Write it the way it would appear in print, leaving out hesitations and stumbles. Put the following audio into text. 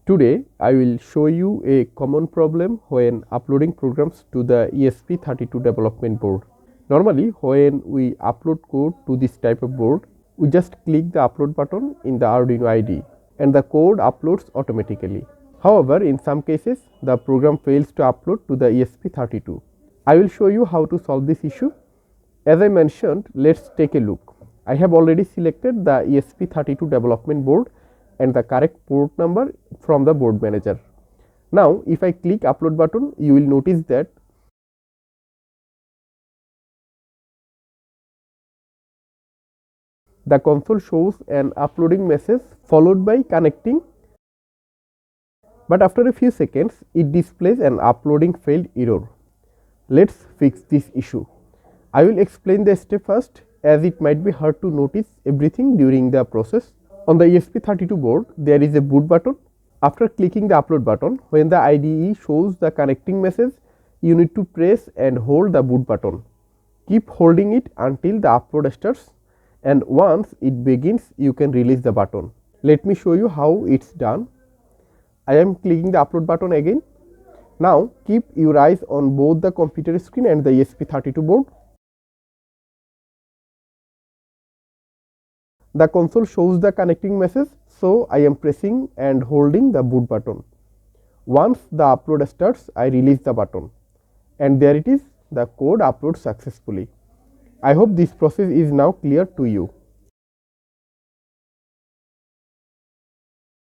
Today I will show you a common problem when uploading programs to the ESP32 development board. Normally when we upload code to this type of board, we just click the upload button in the Arduino IDE and the code uploads automatically. However, in some cases the program fails to upload to the ESP32. I will show you how to solve this issue. As I mentioned, let's take a look. I have already selected the ESP32 development board and the correct port number from the board manager. Now if I click upload button, you will notice that the console shows an uploading message followed by connecting, but after a few seconds it displays an uploading failed error. Let's fix this issue. I will explain the step first, as it might be hard to notice everything during the process. On the ESP32 board, there is a boot button. After clicking the upload button, when the IDE shows the connecting message, you need to press and hold the boot button. Keep holding it until the upload starts, and once it begins, you can release the button. Let me show you how it's done. I am clicking the upload button again. Now keep your eyes on both the computer screen and the ESP32 board. The console shows the connecting message, so I am pressing and holding the boot button. Once the upload starts, I release the button, and there it is, the code uploads successfully. I hope this process is now clear to you.